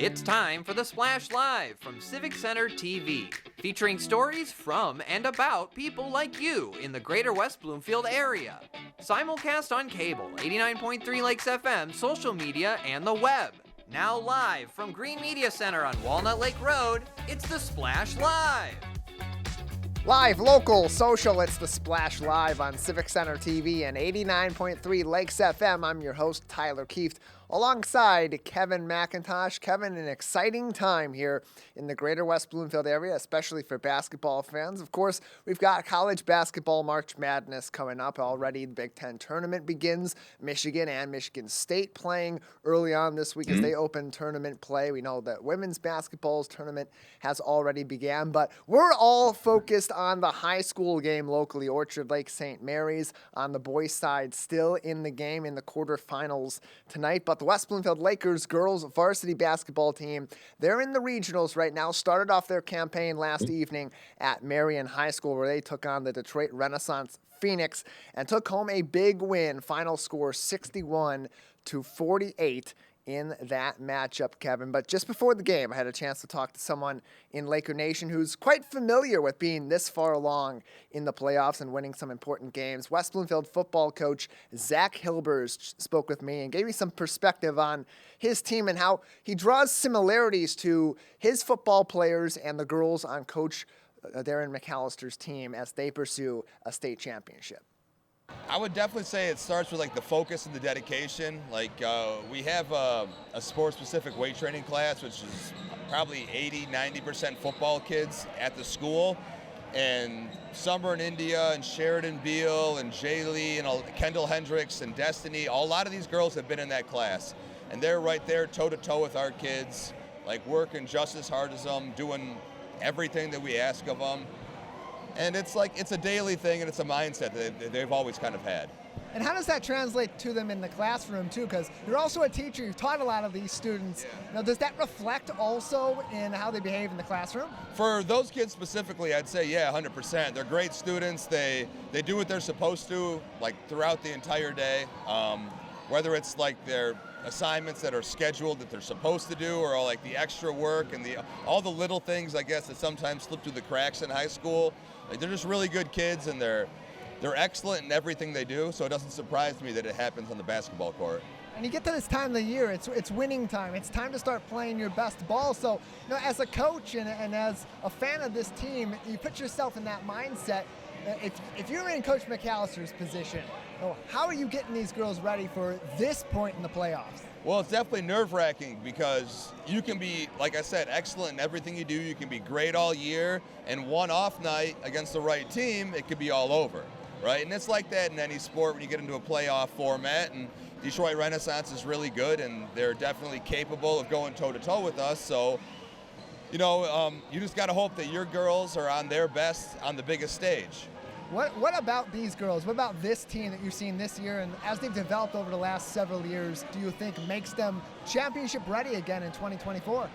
It's time for the Splash Live from Civic Center TV, featuring stories from and about people like you in the greater West Bloomfield area. Simulcast on cable, 89.3 Lakes FM, social media, and the web. Now live from Green Media Center on Walnut Lake Road, it's the Splash Live. Live, local, social, it's the Splash Live on Civic Center TV and 89.3 Lakes FM. I'm your host, Tyler Kieft, alongside Kevin McIntosh. Kevin, an exciting time here in the greater West Bloomfield area, especially for basketball fans. Of course, we've got college basketball March Madness coming up already. The Big Ten tournament begins. Michigan and Michigan State playing early on this week as they open tournament play. We know that women's basketball's tournament has already began, but we're all focused on the high school game locally. Orchard Lake St. Mary's on the boys' side still in the game in the quarterfinals tonight, but the West Bloomfield Lakers girls varsity basketball team, they're in the regionals right now. Started off their campaign last evening at Marion High School where they took on the Detroit Renaissance Phoenix and took home a big win. Final score 61-48 in that matchup, Kevin. But just before the game, I had a chance to talk to someone in Laker Nation who's quite familiar with being this far along in the playoffs and winning some important games. West Bloomfield football coach Zach Hilbers spoke with me and gave me some perspective on his team and how he draws similarities to his football players and the girls on Coach Darren McAllister's team as they pursue a state championship. I would definitely say it starts with like the focus and the dedication. Like we have a sport-specific weight training class, which is probably 80-90% football kids at the school. And Summer in India and Sheridan Beal and Jaylee and Kendall Hendricks and Destiny, a lot of these girls have been in that class. And they're right there toe-to-toe with our kids, like working just as hard as them, doing everything that we ask of them. And it's like, it's a daily thing and it's a mindset that they've always kind of had. And how does that translate to them in the classroom too? Because you're also a teacher, you've taught a lot of these students. Yeah. Now, does that reflect also in how they behave in the classroom? For those kids specifically, I'd say, yeah, 100%. They're great students. They do what they're supposed to, like throughout the entire day. Whether it's like their assignments that are scheduled that they're supposed to do, or like the extra work and all the little things, I guess, that sometimes slip through the cracks in high school. Like, they're just really good kids, and they're excellent in everything they do, so it doesn't surprise me that it happens on the basketball court. And you get to this time of the year, it's winning time. It's time to start playing your best ball. So, you know, as a coach and as a fan of this team, you put yourself in that mindset. If you're in Coach McAllister's position, how are you getting these girls ready for this point in the playoffs? Well, it's definitely nerve-wracking because you can be, like I said, excellent in everything you do. You can be great all year, and one off night against the right team, it could be all over, right? And it's like that in any sport when you get into a playoff format, and Detroit Renaissance is really good, and they're definitely capable of going toe-to-toe with us. So, you know, you just got to hope that your girls are on their best on the biggest stage. What about these girls? What about this team that you've seen this year and as they've developed over the last several years, do you think makes them championship ready again in 2024?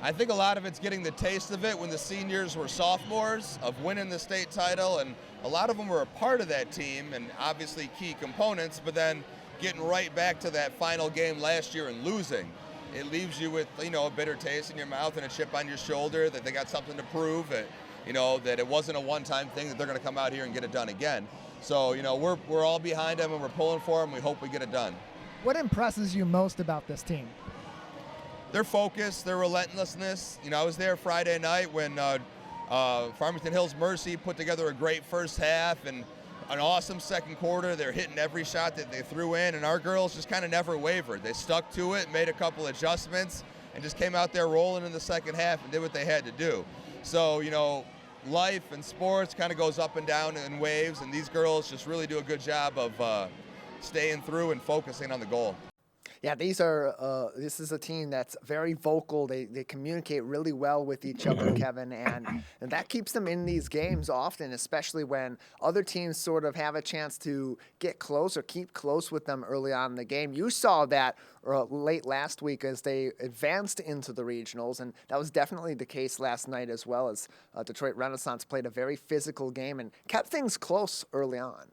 I think a lot of it's getting the taste of it when the seniors were sophomores, of winning the state title, and a lot of them were a part of that team and obviously key components, but then getting right back to that final game last year and losing. It leaves you with, you know, a bitter taste in your mouth and a chip on your shoulder that they got something to prove, that it wasn't a one-time thing, that they're going to come out here and get it done again. So, you know, we're all behind them and we're pulling for them. We hope we get it done. What impresses you most about this team? Their focus, their relentlessness. You know, I was there Friday night when Farmington Hills Mercy put together a great first half and an awesome second quarter. They're hitting every shot that they threw in, and our girls just kind of never wavered. They stuck to it, made a couple adjustments, and just came out there rolling in the second half and did what they had to do. So, you know, life and sports kind of goes up and down in waves, and these girls just really do a good job of staying through and focusing on the goal. Yeah, this is a team that's very vocal. They communicate really well with each other, Kevin, and that keeps them in these games often, especially when other teams sort of have a chance to get close or keep close with them early on in the game. You saw that late last week as they advanced into the regionals, and that was definitely the case last night as well, as Detroit Renaissance played a very physical game and kept things close early on.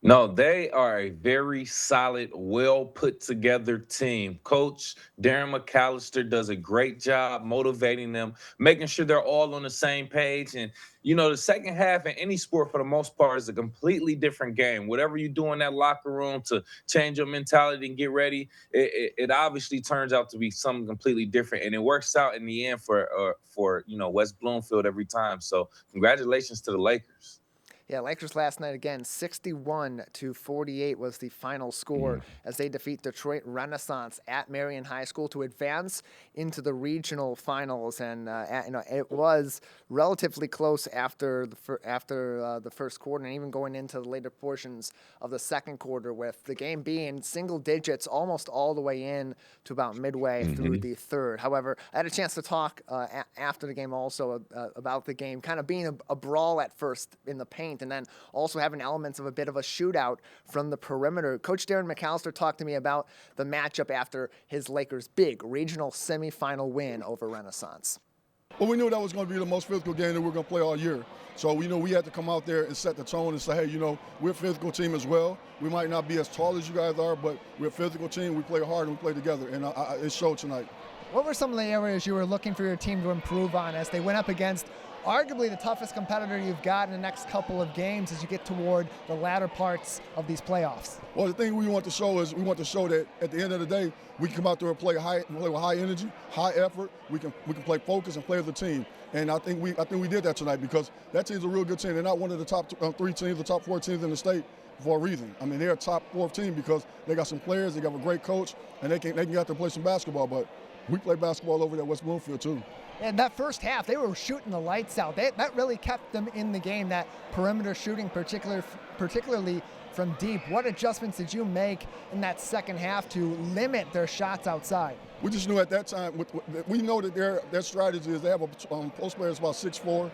No, they are a very solid, well put together team. Coach Darren McAllister does a great job motivating them, making sure they're all on the same page. And, the second half in any sport, for the most part, is a completely different game. Whatever you do in that locker room to change your mentality and get ready, it obviously turns out to be something completely different. And it works out in the end for West Bloomfield every time. So congratulations to the Lakers. Yeah, Lakers last night again, 61-48 was the final score as they defeat Detroit Renaissance at Marion High School to advance into the regional finals. And it was relatively close after the first quarter, and even going into the later portions of the second quarter, with the game being single digits almost all the way in to about midway through the third. However, I had a chance to talk after the game also about the game kind of being a brawl at first in the paint, and then also having elements of a bit of a shootout from the perimeter. Coach Darren McAllister talked to me about the matchup after his Lakers' big regional semifinal win over Renaissance. Well, we knew that was going to be the most physical game that we were going to play all year. So we knew we had to come out there and set the tone and say, hey, we're a physical team as well. We might not be as tall as you guys are, but we're a physical team. We play hard and we play together, and it showed tonight. What were some of the areas you were looking for your team to improve on as they went up against arguably the toughest competitor you've got in the next couple of games as you get toward the latter parts of these playoffs? Well, the thing we want to show is that at the end of the day, we can come out there and play with high energy, high effort. We can play focus and play as a team. And I think we did that tonight, because that team's a real good team. They're not one of the top three teams, the top four teams in the state for a reason. I mean, they're a top fourth team because they got some players, they got a great coach, and they can get out there and play some basketball. But we play basketball over there at West Bloomfield too. And that first half, they were shooting the lights out. That really kept them in the game, that perimeter shooting, particularly from deep. What adjustments did you make in that second half to limit their shots outside? We just knew at that time, we know that their strategy is they have a post player that's about 6'4",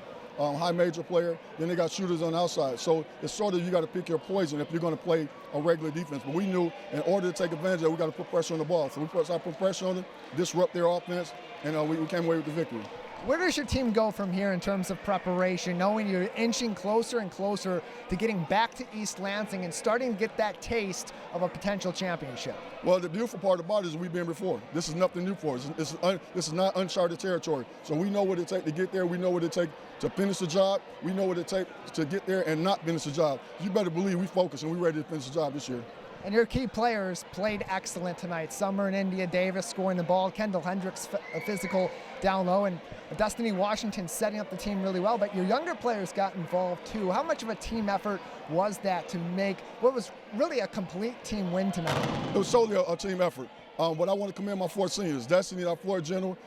high major player. Then they got shooters on the outside. So it's sort of, you got to pick your poison if you're going to play a regular defense. But we knew in order to take advantage of it, we got to put pressure on the ball. So we put pressure on them, disrupt their offense, and we came away with the victory. Where does your team go from here in terms of preparation, knowing you're inching closer and closer to getting back to East Lansing and starting to get that taste of a potential championship? Well, the beautiful part about it is we've been before. This is nothing new for us. This is not uncharted territory. So we know what it takes to get there. We know what it takes to finish the job. We know what it takes to get there and not finish the job. You better believe we focus and we're ready to finish the job this year. And your key players played excellent tonight. Summer and India Davis scoring the ball. Kendall Hendricks physical down low. And Destiny Washington setting up the team really well. But your younger players got involved too. How much of a team effort was that to make what was really a complete team win tonight? It was solely a team effort. But I want to commend my four seniors. Destiny, our floor general,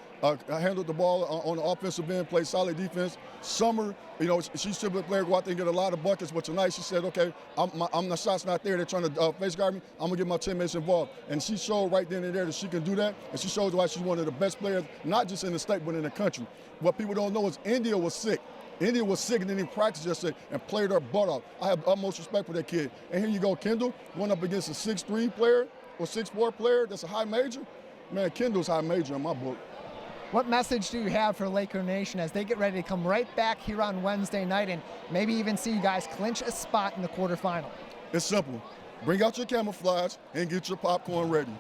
handled the ball on the offensive end, played solid defense. Summer, she's still a player, go out there and get a lot of buckets. But tonight she said, okay, I'm the shot's not there. They're trying to face guard me. I'm going to get my teammates involved. And she showed right then and there that she can do that. And she showed why she's one of the best players, not just in the state, but in the country. What people don't know is India was sick. India was sick and didn't even practice yesterday and played her butt off. I have utmost respect for that kid. And here you go, Kendall, going up against a 6'3" player or 6'4" player that's a high major. Man, Kendall's high major in my book. What message do you have for Laker Nation as they get ready to come right back here on Wednesday night and maybe even see you guys clinch a spot in the quarterfinal? It's simple. Bring out your camouflage and get your popcorn ready.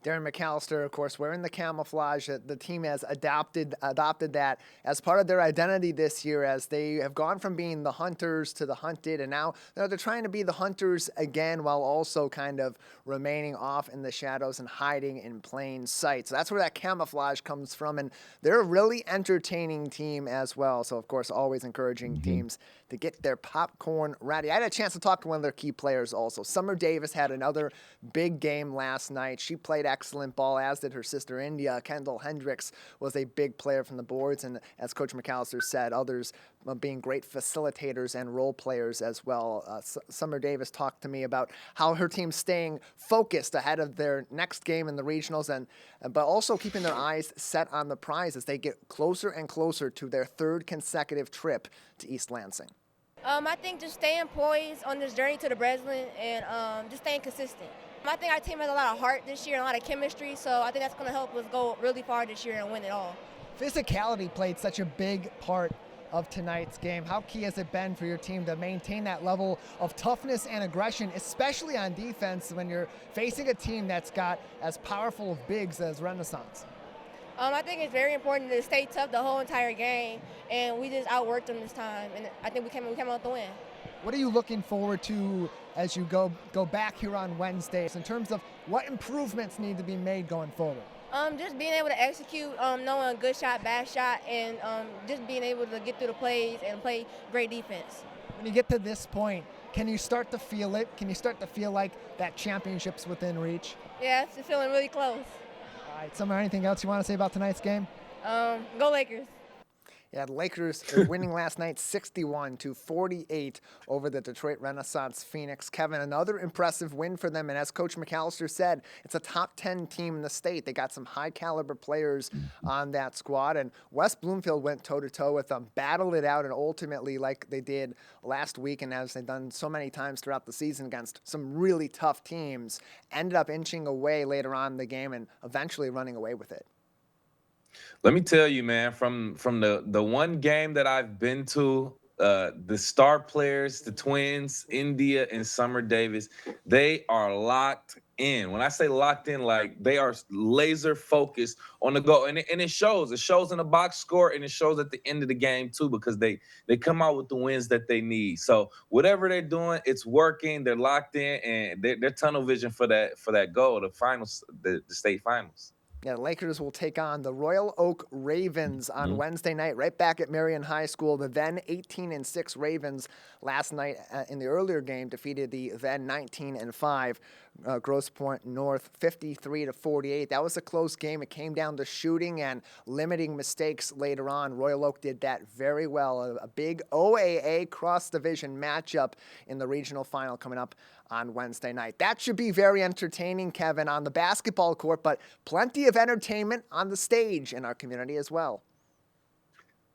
Darren McAllister, of course, wearing the camouflage. The team has adopted that as part of their identity this year, as they have gone from being the hunters to the hunted, and now they're trying to be the hunters again while also kind of remaining off in the shadows and hiding in plain sight. So that's where that camouflage comes from, and they're a really entertaining team as well. So, of course, always encouraging teams to get their popcorn ready. I had a chance to talk to one of their key players also. Summer Davis had another big game last night. She played excellent ball, as did her sister India. Kendall Hendricks was a big player from the boards, and as Coach McAllister said, others being great facilitators and role players as well. Summer Davis talked to me about how her team's staying focused ahead of their next game in the regionals, but also keeping their eyes set on the prize as they get closer and closer to their third consecutive trip to East Lansing. I think just staying poised on this journey to the Breslin and just staying consistent. I think our team has a lot of heart this year and a lot of chemistry, so I think that's going to help us go really far this year and win it all. Physicality played such a big part of tonight's game. How key has it been for your team to maintain that level of toughness and aggression, especially on defense when you're facing a team that's got as powerful of bigs as Renaissance? I think it's very important to stay tough the whole entire game, and we just outworked them this time, and I think we came out with the win. What are you looking forward to as you go back here on Wednesdays in terms of what improvements need to be made going forward? Just being able to execute, knowing good shot, bad shot, and just being able to get through the plays and play great defense. When you get to this point, can you start to feel it? Can you start to feel like that championship's within reach? Yeah, it's feeling really close. All right, Summer, anything else you want to say about tonight's game? Go Lakers. Yeah, the Lakers are winning last night 61-48 over the Detroit Renaissance Phoenix. Kevin, another impressive win for them. And as Coach McAllister said, it's a top 10 team in the state. They got some high caliber players on that squad. And West Bloomfield went toe-to-toe with them, battled it out, and ultimately, like they did last week and as they've done so many times throughout the season against some really tough teams, ended up inching away later on in the game and eventually running away with it. Let me tell you, man, from the one game that I've been to, the star players, the twins, India and Summer Davis, they are locked in. When I say locked in, like they are laser focused on the goal. And it shows. It shows in the box score and it shows at the end of the game too, because they come out with the wins that they need. So whatever they're doing, it's working. They're locked in and they're tunnel vision for that goal, the finals, the state finals. Yeah, the Lakers will take on the Royal Oak Ravens on Wednesday night, right back at Marion High School. The then 18-6 Ravens last night in the earlier game defeated the then 19-5 Grosse Pointe North 53-48. That was a close game. It came down to shooting and limiting mistakes later on. Royal Oak did that very well. A big OAA cross-division matchup in the regional final coming up on Wednesday night. That should be very entertaining, Kevin, on the basketball court, but plenty of entertainment on the stage in our community as well.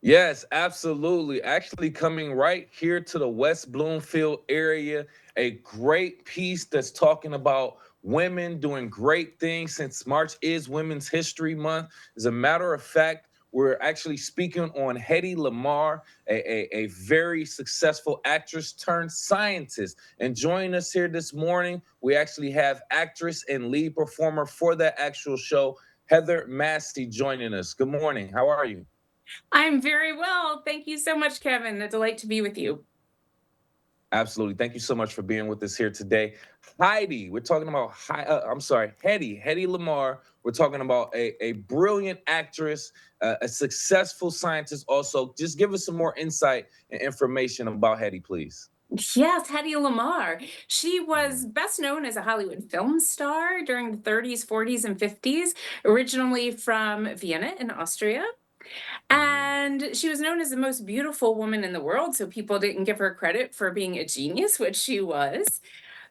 Yes, absolutely. Actually coming right here to the West Bloomfield area, a great piece that's talking about women doing great things since March is Women's History Month. As a matter of fact, we're actually speaking on Hedy Lamar, a very successful actress turned scientist. And joining us here this morning, we actually have actress and lead performer for that actual show, Heather Massey, joining us. Good morning. How are you? I'm very well. Thank you so much, Kevin. A delight to be with you. Absolutely. Thank you so much for being with us here today. Hedy Lamar. We're talking about a brilliant actress, a successful scientist also. Just give us some more insight and information about Hedy, please. Yes, Hedy Lamar. She was best known as a Hollywood film star during the 30s, 40s, and 50s, originally from Vienna in Austria. And she was known as the most beautiful woman in the world, so people didn't give her credit for being a genius, which she was,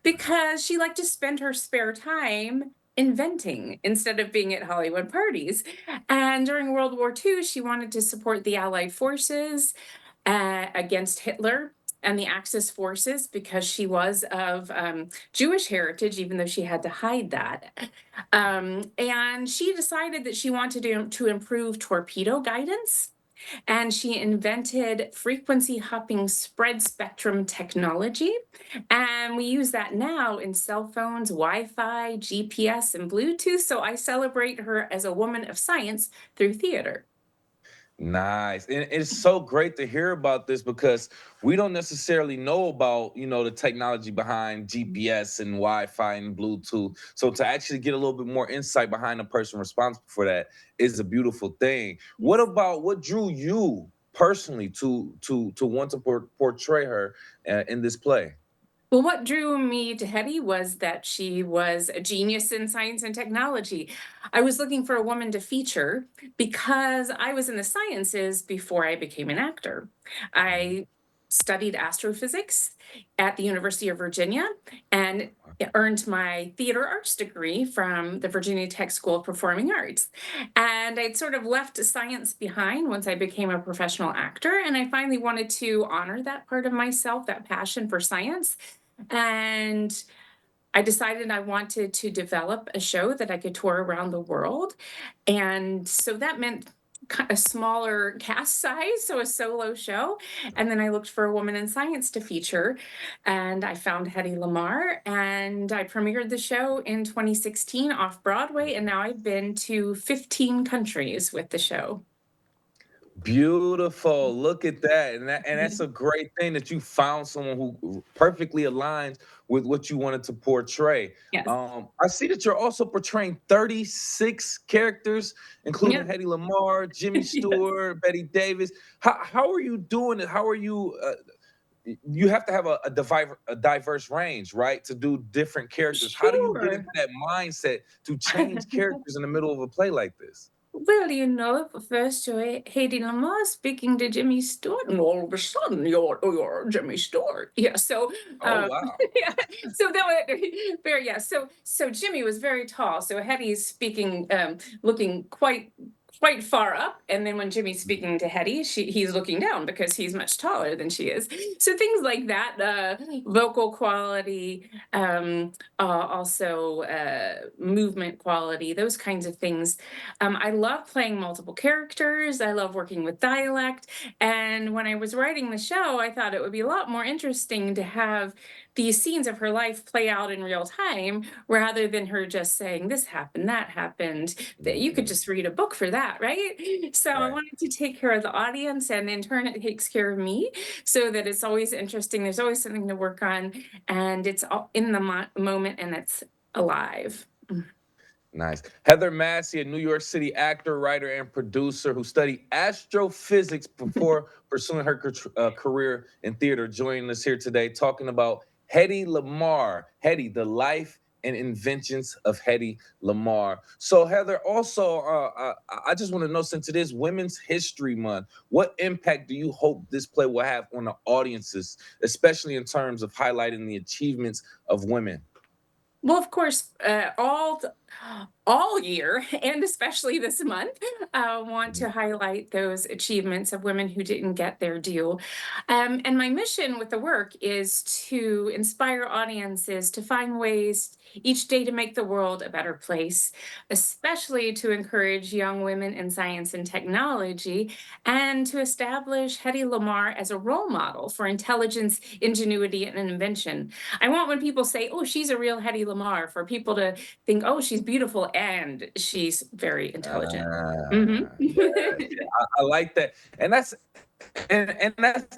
because she liked to spend her spare time inventing instead of being at Hollywood parties. And during World War II, she wanted to support the Allied forces against Hitler and the Axis forces because she was of Jewish heritage, even though she had to hide that. And she decided that she wanted to improve torpedo guidance. And she invented frequency hopping spread spectrum technology. And we use that now in cell phones, Wi-Fi, GPS, and Bluetooth. So I celebrate her as a woman of science through theater. Nice. And it's so great to hear about this because we don't necessarily know about, the technology behind GPS and Wi-Fi and Bluetooth. So to actually get a little bit more insight behind the person responsible for that is a beautiful thing. What drew you personally to want to portray her in this play? Well, what drew me to Hedy was that she was a genius in science and technology. I was looking for a woman to feature because I was in the sciences before I became an actor. I studied astrophysics at the University of Virginia and earned my theater arts degree from the Virginia Tech School of Performing Arts. And I'd sort of left science behind once I became a professional actor. And I finally wanted to honor that part of myself, that passion for science. And I decided I wanted to develop a show that I could tour around the world. And so that meant a smaller cast size, so a solo show. And then I looked for a woman in science to feature, and I found Hedy Lamarr, and I premiered the show in 2016 off Broadway, and now I've been to 15 countries with the show. Beautiful. Look at that. And that's a great thing that you found someone who perfectly aligns with what you wanted to portray. Yes. I see that you're also portraying 36 characters, including Yep. Hedy Lamarr, Jimmy Yes. Stewart, Betty Davis. How are you doing it? How are you you have to have a diverse range, right? To do different characters. How do you get Sure. into that mindset to change characters in the middle of a play like this? Well, first you're Hedy Lamarr speaking to Jimmy Stewart, and all of a sudden you're Jimmy Stewart. Yeah, so Oh wow. yeah, so that was very yeah. So Jimmy was very tall. So Hetty's speaking, looking quite far up, and then when Jimmy's speaking to Hetty, he's looking down because he's much taller than she is. So things like that, vocal quality, also movement quality, those kinds of things. I love playing multiple characters. I love working with dialect. And when I was writing the show, I thought it would be a lot more interesting to have these scenes of her life play out in real time rather than her just saying, this happened, that happened. That you could Mhm. just read a book for that, right? So I Right. wanted to take care of the audience, and in turn, it takes care of me so that it's always interesting. There's always something to work on, and it's all in the moment and it's alive. Nice. Heather Massey, a New York City actor, writer, and producer who studied astrophysics before pursuing her career in theater, joining us here today talking about Hedy Lamarr. Hedy, the life and inventions of Hedy Lamarr. So, Heather, also, I just want to know, since it is Women's History Month, what impact do you hope this play will have on the audiences, especially in terms of highlighting the achievements of women? Well, of course, all year, and especially this month, want to highlight those achievements of women who didn't get their due. And my mission with the work is to inspire audiences to find ways each day to make the world a better place, especially to encourage young women in science and technology, and to establish Hedy Lamarr as a role model for intelligence, ingenuity, and invention. I want when people say, "Oh, she's a real Hedy Lamarr," for people to think, "Oh, she's beautiful and she's very intelligent." Mhm. Ah, yes. I like that. And that's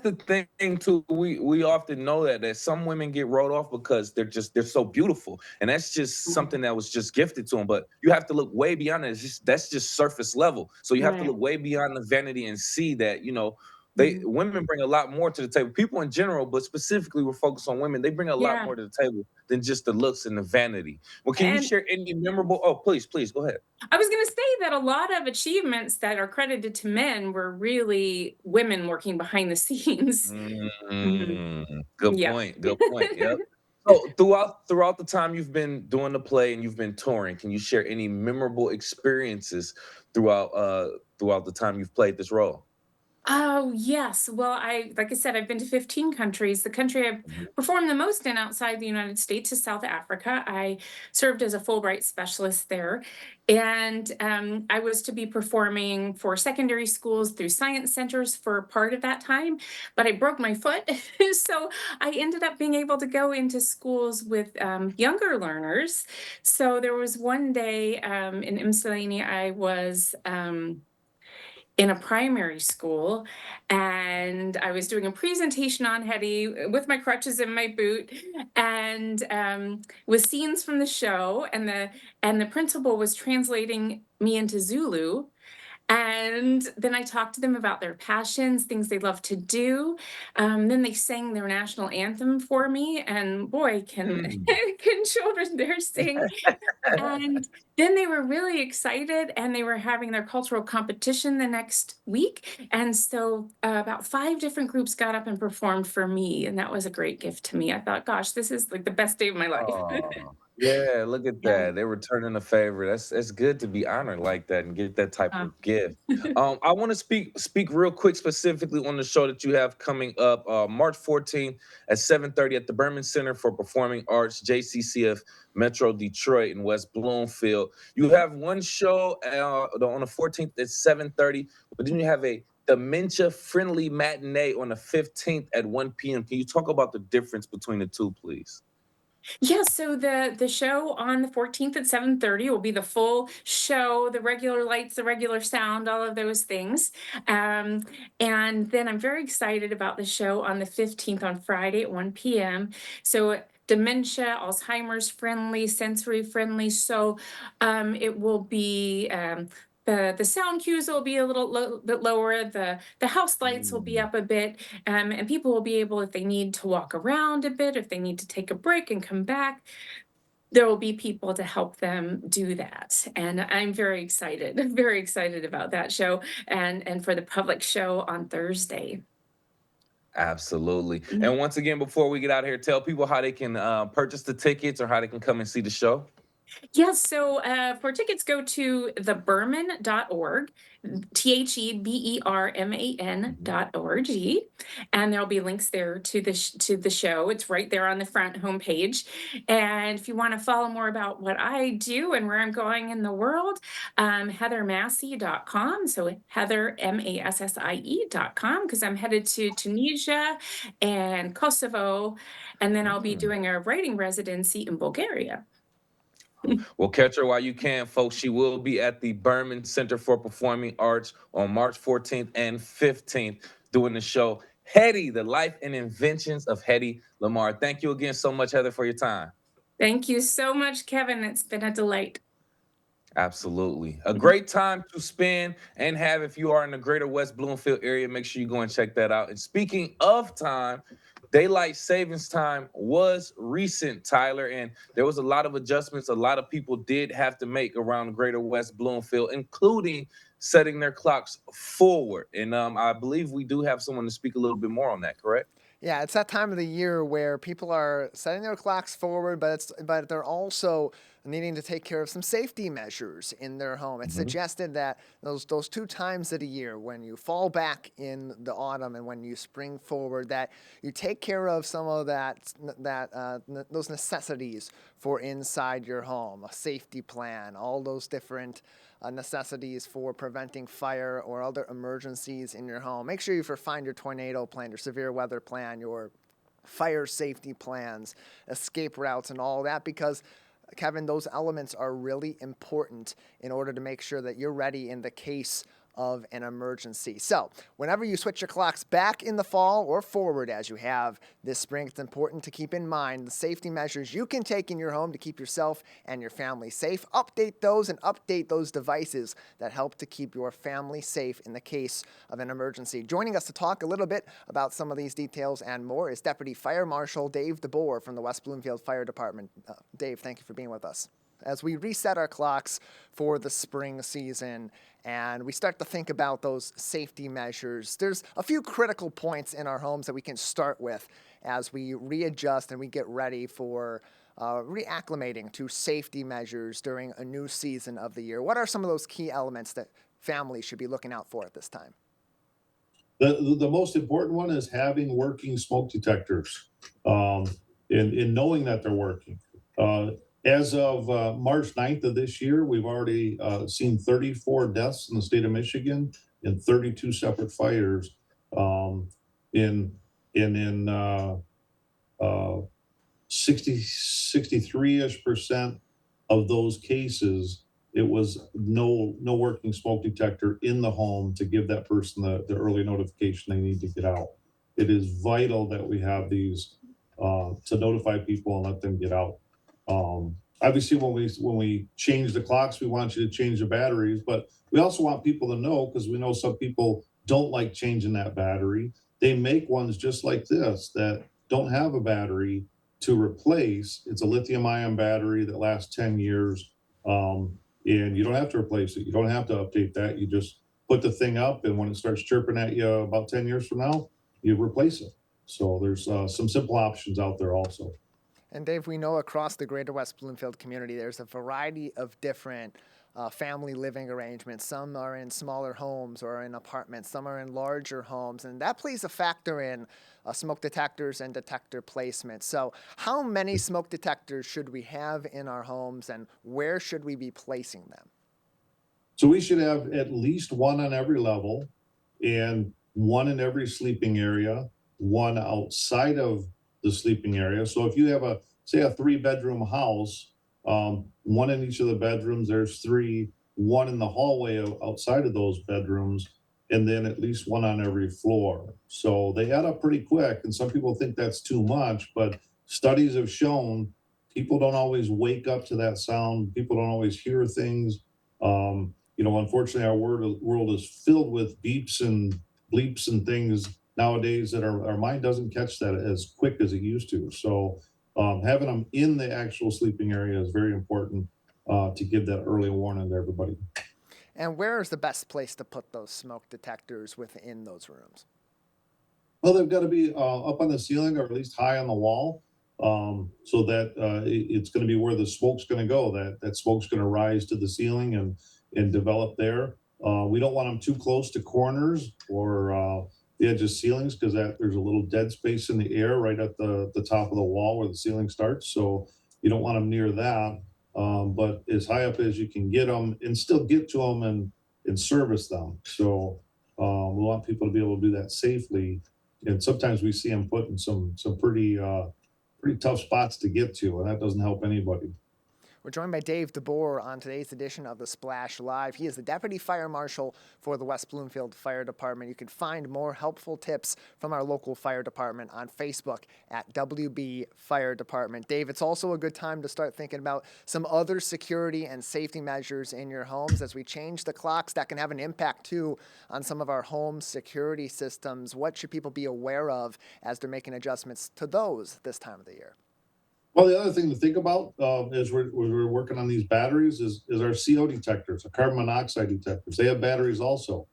the thing too. We often know that some women get wrote off because they're so beautiful. And that's just something that was just gifted to them. But you have to look way beyond it. That's just surface level. So you have to Right. look way beyond the vanity and see that, they Mhm. women bring a lot more to the table. People in general, but specifically we're focused on women, they bring a lot Yeah. more to the table than just the looks and the vanity. Well, can you And share any memorable? Oh, please go ahead. I was going to say that a lot of achievements that are credited to men were really women working behind the scenes. Mhm. Good Yeah. point. Good point. Yep. So throughout the time you've been doing the play and you've been touring, can you share any memorable experiences throughout the time you've played this role? Oh, yes. Well, like I said, I've been to 15 countries. The country I've Mhm. performed the most in outside the United States is South Africa. I served as a Fulbright specialist there. And I was to be performing for secondary schools through science centers for part of that time, but I broke my foot. So I ended up being able to go into schools with younger learners. So there was one day in Ypsilanti, I was. In a primary school, and I was doing a presentation on Hetty with my crutches in my boot, and with scenes from the show, and the principal was translating me into Zulu. And then I talked to them about their passions, things they love to do. Then they sang their national anthem for me, and boy, can Mm. can children there sing! And then they were really excited, and they were having their cultural competition the next week. And so about 5 different groups got up and performed for me. And that was a great gift to me. I thought, gosh, this is like the best day of my life. Oh. Yeah, look at Yeah. that. They're returning a favor. That's good to be honored like that and get that type Uh, of gift. I want to speak real quick specifically on the show that you have coming up March 14th at 7:30 at the Berman Center for Performing Arts, JCCF Metro Detroit in West Bloomfield. You have one show on the 14th at 7:30, but then you have a dementia-friendly matinee on the 15th at 1 p.m. Can you talk about the difference between the two, please? Yeah, so the show on the 14th at 7:30 will be the full show, the regular lights, the regular sound, all of those things. Um, and then I'm very excited about the show on the 15th on Friday at 1 p.m. So dementia, Alzheimer's friendly, sensory friendly. So it will be the sound cues will be a bit lower. The house lights will be Mm. up a bit, and people will be able, if they need to walk around a bit, if they need to take a break and come back, there will be people to help them do that. And I'm very excited, very excited about that show and for the public show on Thursday. Absolutely. Mm. And once again, before we get out of here, tell people how they can purchase the tickets or how they can come and see the show. Yes, so for tickets, go to theberman.org, Mhm. TheBerman.org, and there'll be links there to the show. It's right there on the front homepage. And if you want to follow more about what I do and where I'm going in the world, heathermassie.com. So Heather Massie.com, because I'm headed to Tunisia and Kosovo, and then I'll be Mm. doing a writing residency in Bulgaria. Well, catch her while you can, folks. She will be at the Berman Center for Performing Arts on March 14th and 15th doing the show Hetty, the Life and Inventions of Hetty Lamar. Thank you again so much, Heather, for your time. Thank you so much, Kevin. It's been a delight. Absolutely. A great time to spend and have if you are in the greater West Bloomfield area. Make sure you go and check that out. And speaking of time, daylight savings time was recent, Tyler, and there was a lot of adjustments a lot of people did have to make around the greater West Bloomfield, including setting their clocks forward. And I believe we do have someone to speak a little bit more on that, correct? Yeah, it's that time of the year where people are setting their clocks forward, but they're also needing to take care of some safety measures in their home. It's Mhm. suggested that those two times of the year, when you fall back in the autumn and when you spring forward, that you take care of some of those necessities for inside your home, a safety plan, all those different necessities for preventing fire or other emergencies in your home. Make sure you find your tornado plan, your severe weather plan, your fire safety plans, escape routes, and all that, because Kevin, those elements are really important in order to make sure that you're ready in the case of an emergency. So whenever you switch your clocks back in the fall or forward as you have this spring, it's important to keep in mind the safety measures you can take in your home to keep yourself and your family safe. Update those devices that help to keep your family safe in the case of an emergency. Joining us to talk a little bit about some of these details and more is Deputy Fire Marshal Dave DeBoer from the West Bloomfield Fire Department. Dave, thank you for being with us. As we reset our clocks for the spring season and we start to think about those safety measures, there's a few critical points in our homes that we can start with as we readjust and we get ready for reacclimating to safety measures during a new season of the year. What are some of those key elements that families should be looking out for at this time? The most important one is having working smoke detectors, and knowing that they're working. As of March 9th of this year, we've already seen 34 deaths in the state of Michigan in 32 separate fires. In 63-ish% of those cases, it was no working smoke detector in the home to give that person the early notification they need to get out. It is vital that we have these to notify people and let them get out. Obviously, when we change the clocks, we want you to change the batteries, but we also want people to know, because we know some people don't like changing that battery. They make ones just like this that don't have a battery to replace. It's a lithium-ion battery that lasts 10 years, and you don't have to replace it. You don't have to update that. You just put the thing up, and when it starts chirping at you about 10 years from now, you replace it. So there's some simple options out there also. And Dave, we know across the greater West Bloomfield community, there's a variety of different family living arrangements. Some are in smaller homes or in apartments. Some are in larger homes. And that plays a factor in smoke detectors and detector placement. So how many smoke detectors should we have in our homes, and where should we be placing them? So we should have at least one on every level, and one in every sleeping area, one outside of the sleeping area. So if you have a 3-bedroom house, one in each of the bedrooms, there's 3, one in the hallway outside of those bedrooms, and then at least one on every floor. So they add up pretty quick, and some people think that's too much, but studies have shown people don't always wake up to that sound. People don't always hear things. Unfortunately, our world is filled with beeps and bleeps and things nowadays that our mind doesn't catch that as quick as it used to. So having them in the actual sleeping area is very important to give that early warning to everybody. And where is the best place to put those smoke detectors within those rooms? Well, they've got to be up on the ceiling, or at least high on the wall, so that it's going to be where the smoke's going to go. That smoke's going to rise to the ceiling and develop there. We don't want them too close to corners or the edge of ceilings, because there's a little dead space in the air right at the top of the wall where the ceiling starts. So you don't want them near that. But as high up as you can get them, and still get to them and service them. So we want people to be able to do that safely. And sometimes we see them put in some pretty tough spots to get to, and that doesn't help anybody. We're joined by Dave DeBoer on today's edition of the Splash Live. He is the Deputy Fire Marshal for the West Bloomfield Fire Department. You can find more helpful tips from our local fire department on Facebook at WB Fire Department. Dave, it's also a good time to start thinking about some other security and safety measures in your homes. As we change the clocks, that can have an impact too on some of our home security systems. What should people be aware of as they're making adjustments to those this time of the year? Well, the other thing to think about as we're working on these batteries is our CO detectors, our carbon monoxide detectors. They have batteries also.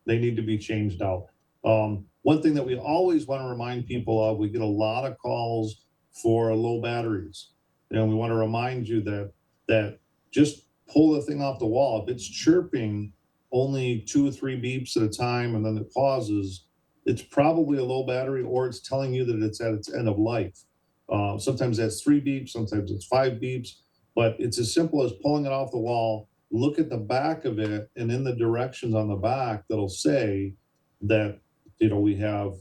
They need to be changed out. One thing that we always want to remind people of, we get a lot of calls for low batteries. And we want to remind you that just pull the thing off the wall. If it's chirping only 2 or 3 beeps at a time and then it pauses, it's probably a low battery, or it's telling you that it's at its end of life. Sometimes that's 3 beeps, sometimes it's 5 beeps, but it's as simple as pulling it off the wall, look at the back of it, and in the directions on the back that'll say that, we have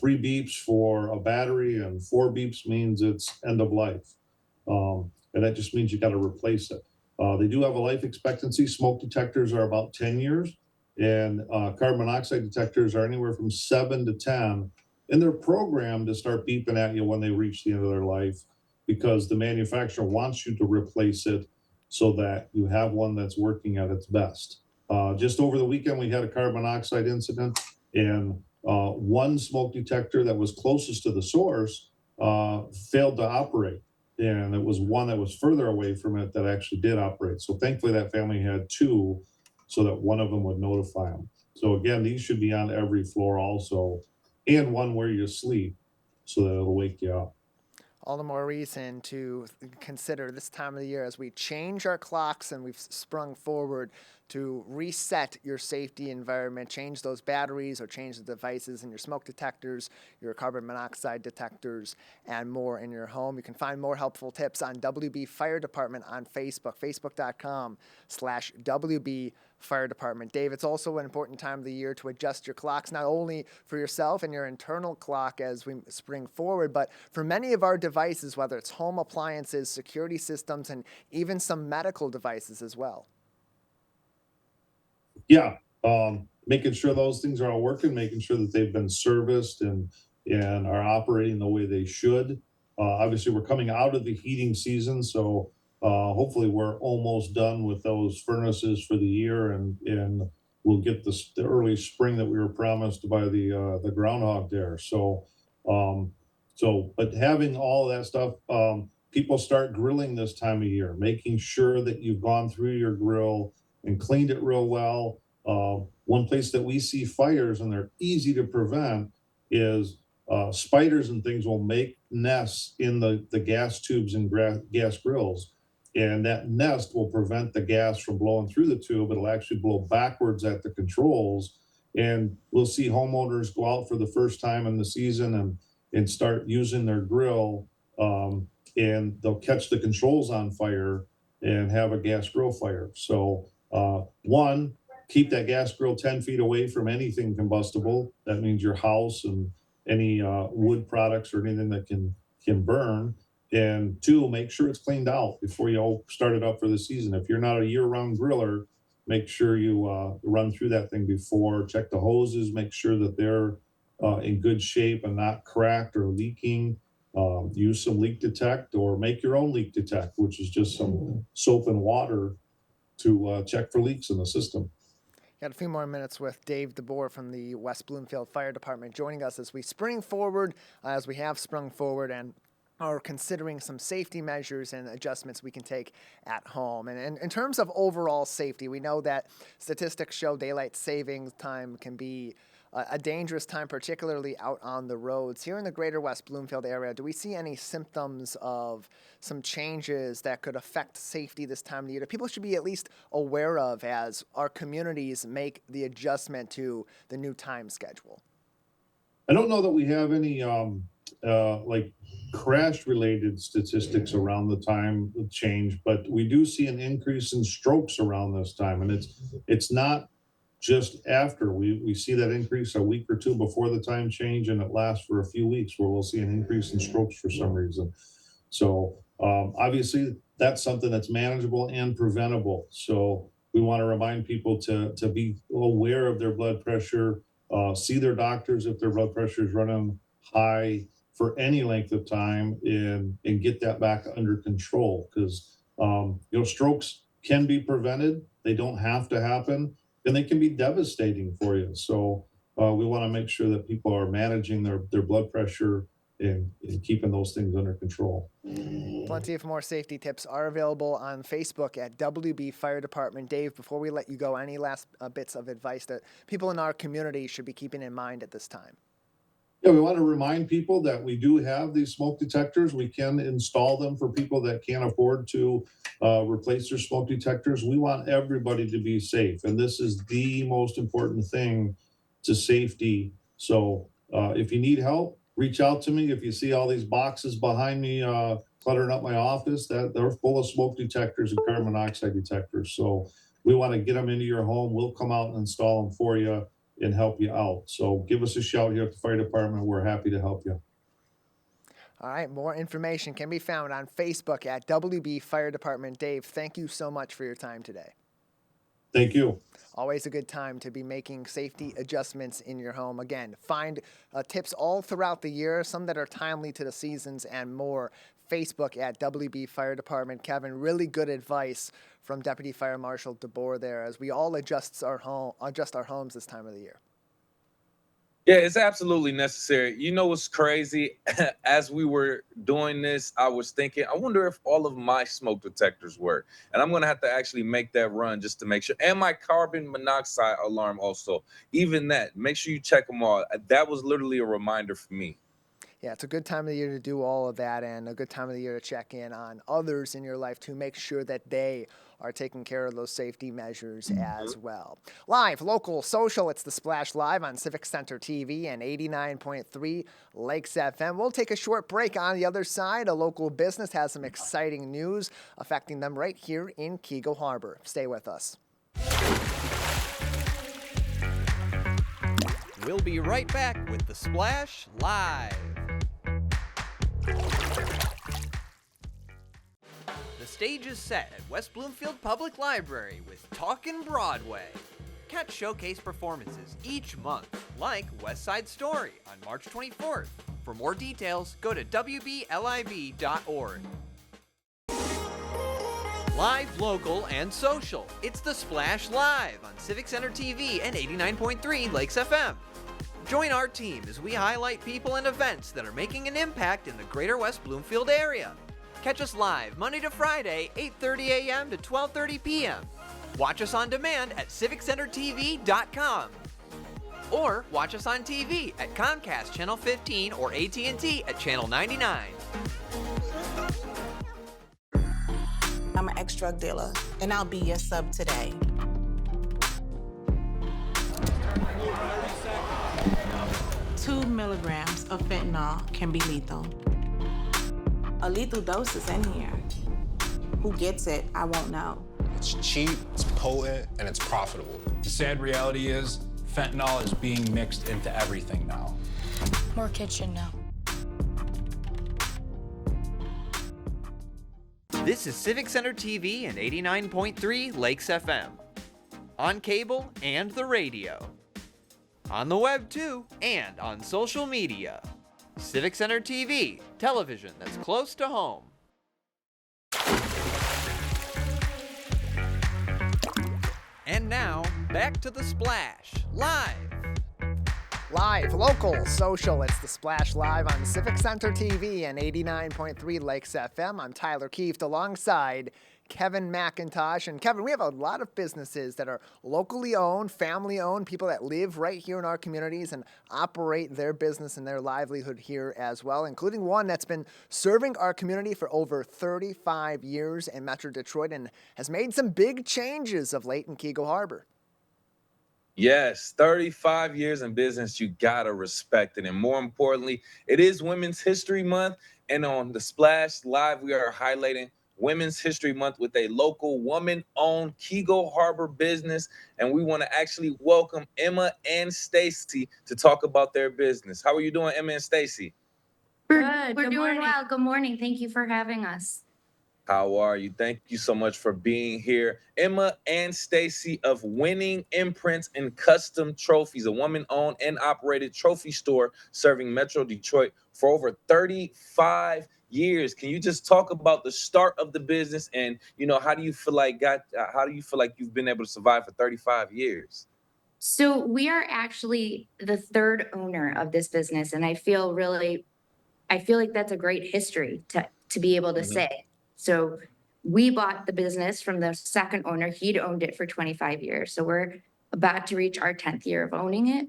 3 beeps for a battery and 4 beeps means it's end of life. And that just means you got to replace it. They do have a life expectancy. Smoke detectors are about 10 years, and carbon monoxide detectors are anywhere from 7 to 10. And they're programmed to start beeping at you when they reach the end of their life, because the manufacturer wants you to replace it so that you have one that's working at its best. Just over the weekend, we had a carbon monoxide incident, and one smoke detector that was closest to the source failed to operate. And it was one that was further away from it that actually did operate. So thankfully that family had 2 so that one of them would notify them. So again, these should be on every floor also, and one where you sleep so that it'll wake you up. All the more reason to consider this time of the year as we change our clocks and we've sprung forward to reset your safety environment, change those batteries or change the devices in your smoke detectors, your carbon monoxide detectors, and more in your home. You can find more helpful tips on WB Fire Department on Facebook, facebook.com/WB Fire Department. Dave, it's also an important time of the year to adjust your clocks, not only for yourself and your internal clock as we spring forward, but for many of our devices, whether it's home appliances, security systems, and even some medical devices as well. Yeah, making sure those things are all working, making sure that they've been serviced and are operating the way they should. Obviously, we're coming out of the heating season, so hopefully we're almost done with those furnaces for the year, and we'll get the early spring that we were promised by the groundhog there. So, but having all of that stuff, people start grilling this time of year, making sure that you've gone through your grill and cleaned it real well. One place that we see fires, and they're easy to prevent, is spiders and things will make nests in the gas tubes and gas grills. And that nest will prevent the gas from blowing through the tube. It'll actually blow backwards at the controls. And we'll see homeowners go out for the first time in the season and start using their grill, and they'll catch the controls on fire and have a gas grill fire. So one, keep that gas grill 10 feet away from anything combustible. That means your house and any wood products or anything that can burn. And two, make sure it's cleaned out before you start it up for the season. If you're not a year-round griller, make sure you run through that thing before, check the hoses, make sure that they're in good shape and not cracked or leaking. Use some leak detect or make your own leak detect, which is just some soap and water to check for leaks in the system. Got a few more minutes with Dave DeBoer from the West Bloomfield Fire Department joining us as we spring forward, as we have sprung forward and are considering some safety measures and adjustments we can take at home. And in terms of overall safety, we know that statistics show daylight savings time can be a dangerous time, particularly out on the roads. Here in the greater West Bloomfield area, do we see any symptoms of some changes that could affect safety this time of the year that people should be at least aware of as our communities make the adjustment to the new time schedule? I don't know that we have any like crash related statistics around the time of change, but we do see an increase in strokes around this time. And it's not just after. We see that increase a week or two before the time change, and it lasts for a few weeks where we'll see an increase in strokes for some reason. So obviously that's something that's manageable and preventable. So we want to remind people to be aware of their blood pressure, see their doctors if their blood pressure is running high for any length of time, and get that back under control, because strokes can be prevented. They don't have to happen, and they can be devastating for you. So we want to make sure that people are managing their blood pressure and keeping those things under control. Plenty of more safety tips are available on Facebook at WB Fire Department. Dave, before we let you go, any last bits of advice that people in our community should be keeping in mind at this time? Yeah, we want to remind people that we do have these smoke detectors. We can install them for people that can't afford to replace their smoke detectors. We want everybody to be safe, and this is the most important thing to safety. So if you need help, reach out to me. If you see all these boxes behind me cluttering up my office, that they're full of smoke detectors and carbon monoxide detectors. So we want to get them into your home. We'll come out and install them for you and help you out. So give us a shout here at the fire department. We're happy to help you. All right, more information can be found on Facebook at WB Fire Department. Dave, thank you so much for your time today. Thank you. Always a good time to be making safety adjustments in your home. Again, find tips all throughout the year, some that are timely to the seasons and more. Facebook at WB Fire Department. Kevin, really good advice from Deputy Fire Marshal DeBoer there as we all adjust our homes this time of the year. Yeah, it's absolutely necessary. You know what's crazy? As we were doing this, I was thinking, I wonder if all of my smoke detectors work. And I'm going to have to actually make that run just to make sure. And my carbon monoxide alarm also. Even that, make sure you check them all. That was literally a reminder for me. Yeah, it's a good time of the year to do all of that, and a good time of the year to check in on others in your life to make sure that they are taking care of those safety measures as well. Live, local, social, it's The Splash Live on Civic Center TV and 89.3 Lakes FM. We'll take a short break. On the other side, a local business has some exciting news affecting them right here in Keego Harbor. Stay with us. We'll be right back with The Splash Live. The stage is set at West Bloomfield Public Library with Talkin' Broadway. Catch showcase performances each month, like West Side Story on March 24th. For more details, go to wbliv.org. Live, local, and social. It's The Splash Live on Civic Center TV and 89.3 Lakes FM. Join our team as we highlight people and events that are making an impact in the greater West Bloomfield area. Catch us live Monday to Friday, 8:30 a.m. to 12:30 p.m. Watch us on demand at civiccentertv.com. Or watch us on TV at Comcast Channel 15 or AT&T at Channel 99. I'm an ex-drug dealer, and I'll be your sub today. Two milligrams of fentanyl can be lethal. A lethal dose is in here. Who gets it, I won't know. It's cheap, it's potent, and it's profitable. The sad reality is, fentanyl is being mixed into everything now. More kitchen now. This is Civic Center TV and 89.3 Lakes FM. On cable and the radio. On the web too, and on social media. Civic Center TV, television that's close to home. And now, back to the Splash, live. Live, local, social, it's the Splash Live on Civic Center TV and 89.3 Lakes FM. I'm Tyler Kieft alongside Kevin McIntosh. And Kevin, we have a lot of businesses that are locally owned, family owned, people that live right here in our communities and operate their business and their livelihood here as well, including one that's been serving our community for over 35 years in Metro Detroit and has made some big changes of late in Keego Harbor. Yes, 35 years in business, you gotta respect it. And more importantly, it is Women's History Month. And on the Splash Live, we are highlighting Women's History Month with a local woman-owned Keego Harbor business. And we want to actually welcome Emma and Stacy to talk about their business. How are you doing, Emma and Stacy? We're doing well. Good morning. Thank you for having us. How are you? Thank you so much for being here. Emma and Stacy of Winning Imprints and Custom Trophies, a woman-owned and operated trophy store serving Metro Detroit for over 35 years. Can you just talk about the start of the business and, how do you feel like you've been able to survive for 35 years? So we are actually the third owner of this business, and I feel like that's a great history to be able to say. So we bought the business from the second owner. He'd owned it for 25 years. So we're about to reach our 10th year of owning it.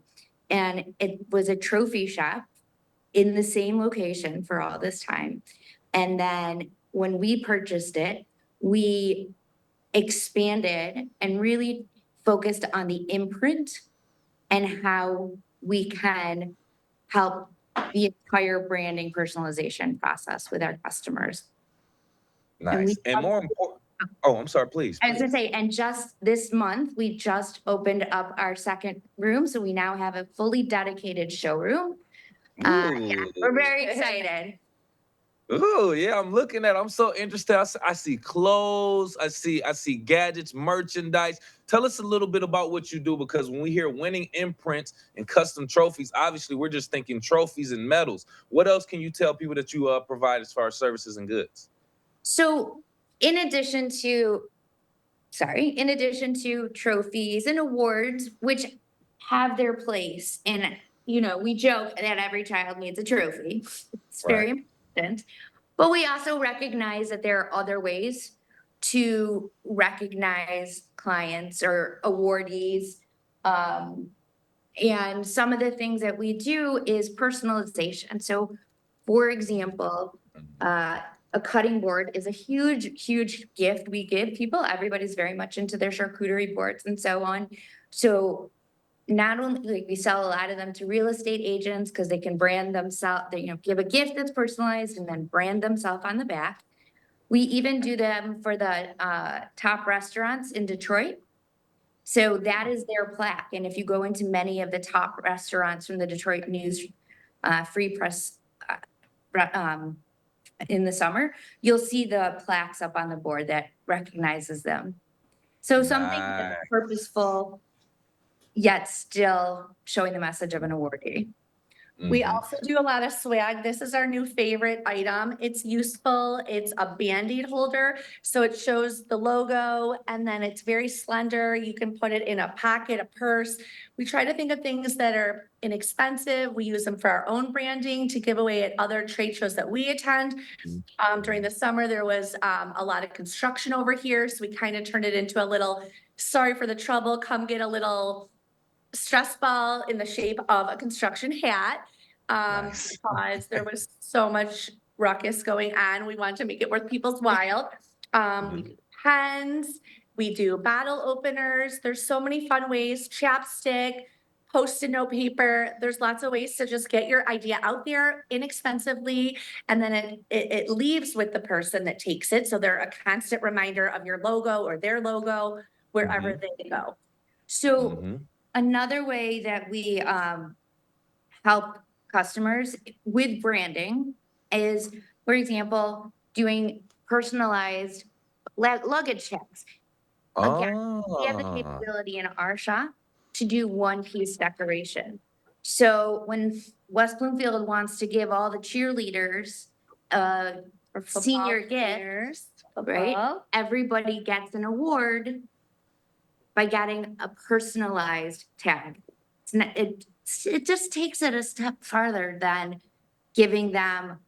And it was a trophy shop in the same location for all this time. And then when we purchased it, we expanded and really focused on the imprint and how we can help the entire branding personalization process with our customers. Nice. And more important, I'm sorry, please. I was gonna say, and just this month, we just opened up our second room. So we now have a fully dedicated showroom. We're very excited. Oh, yeah, I'm so interested. I see clothes, I see gadgets, merchandise. Tell us a little bit about what you do, because when we hear Winning Imprints and Custom Trophies, obviously we're just thinking trophies and medals. What else can you tell people that you provide as far as services and goods? So in addition to trophies and awards, which have their place, and we joke that every child needs a trophy. It's very important. But we also recognize that there are other ways to recognize clients or awardees. And some of the things that we do is personalization. So for example, a cutting board is a huge, huge gift we give people. Everybody's very much into their charcuterie boards and so on. So not only we sell a lot of them to real estate agents because they can brand themselves, give a gift that's personalized and then brand themselves on the back. We even do them for the top restaurants in Detroit. So that is their plaque. And if you go into many of the top restaurants from the Detroit News Free Press in the summer, you'll see the plaques up on the board that recognizes them. So something that's purposeful, yet still showing the message of an awardee. We also do a lot of swag. This is our new favorite item. It's useful. It's a Band-Aid holder. So it shows the logo and then it's very slender. You can put it in a pocket, a purse. We try to think of things that are inexpensive. We use them for our own branding to give away at other trade shows that we attend. During the summer, there was a lot of construction over here. So we kind of turned it into a little, sorry for the trouble, come get a little stress ball in the shape of a construction hat. Nice. Because there was so much ruckus going on. We wanted to make it worth people's while. We do pens, we do bottle openers. There's so many fun ways, chapstick, Post-it note paper. There's lots of ways to just get your idea out there inexpensively. And then it leaves with the person that takes it. So they're a constant reminder of your logo or their logo wherever they go. So another way that we help customers with branding is, for example, doing personalized luggage checks. Again, we have the capability in our shop to do one-piece decoration. So when West Bloomfield wants to give all the cheerleaders a senior gift, right? Everybody gets an award by getting a personalized tag. It just takes it a step farther than giving them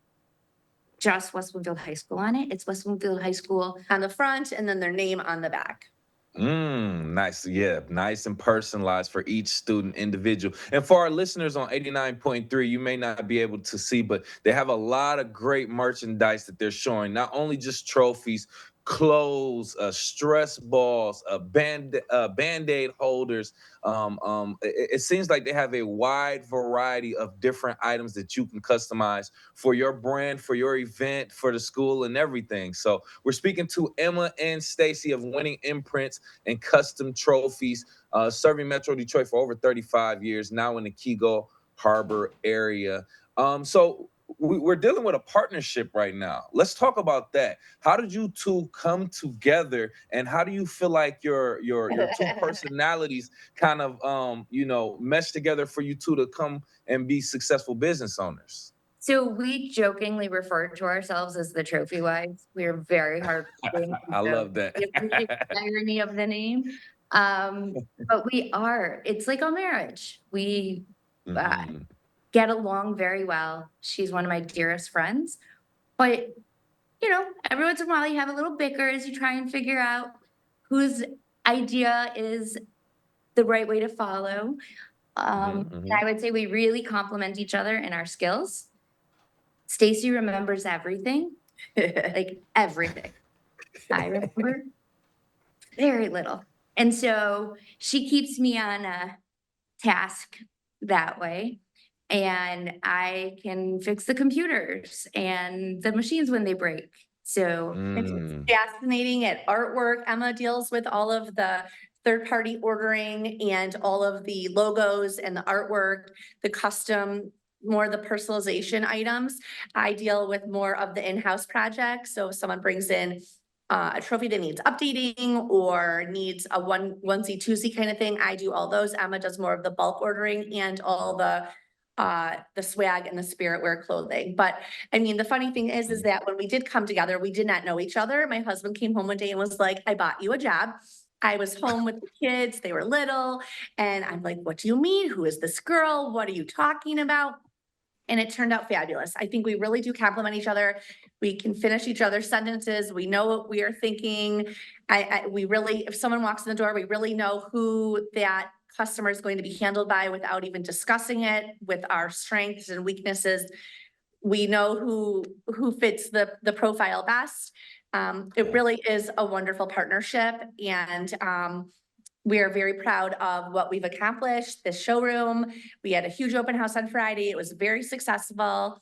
just West Bloomfield High School on it. It's West Bloomfield High School on the front and then their name on the back. Nice. Yeah, nice and personalized for each student individual. And for our listeners on 89.3, you may not be able to see, but they have a lot of great merchandise that they're showing. Not only just trophies, clothes, stress balls, Band-Aid holders. It seems like they have a wide variety of different items that you can customize for your brand, for your event, for the school, and everything. So we're speaking to Emma and Stacy of Winning Imprints and Custom Trophies, serving Metro Detroit for over 35 years, now in the Kego Harbor area. So we're dealing with a partnership right now. Let's talk about that. How did you two come together, and how do you feel like your two personalities kind of mesh together for you two to come and be successful business owners? So we jokingly refer to ourselves as the trophy wives. We are very hard. I love that. The irony of the name. But we are, it's like a marriage. We get along very well. She's one of my dearest friends. But, every once in a while you have a little bicker as you try and figure out whose idea is the right way to follow. And I would say we really complement each other in our skills. Stacy remembers everything, like everything. I remember very little. And so she keeps me on a task that way. And I can fix the computers and the machines when they break. So it's fascinating at artwork. Emma deals with all of the third-party ordering and all of the logos and the artwork, the custom, more the personalization items. I deal with more of the in-house projects. So if someone brings in a trophy that needs updating or needs a onesie twosie kind of thing, I do all those. Emma does more of the bulk ordering and all the swag and the spirit wear clothing. But I mean, the funny thing is that when we did come together, we did not know each other. My husband came home one day and was like, I bought you a job. I was home with the kids. They were little. And I'm like, what do you mean? Who is this girl? What are you talking about? And it turned out fabulous. I think we really do complement each other. We can finish each other's sentences. We know what we are thinking. We really, if someone walks in the door, we really know who that customer is going to be handled by without even discussing it with our strengths and weaknesses. We know who fits the profile best. It really is a wonderful partnership, and we are very proud of what we've accomplished. This showroom, we had a huge open house on Friday. It was very successful.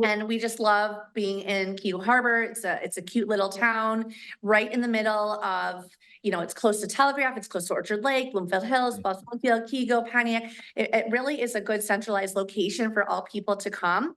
And we just love being in Kego Harbor. It's a cute little town right in the middle of, it's close to Telegraph, it's close to Orchard Lake, Bloomfield Hills, Bloomfield, Kego, Pontiac. It really is a good centralized location for all people to come.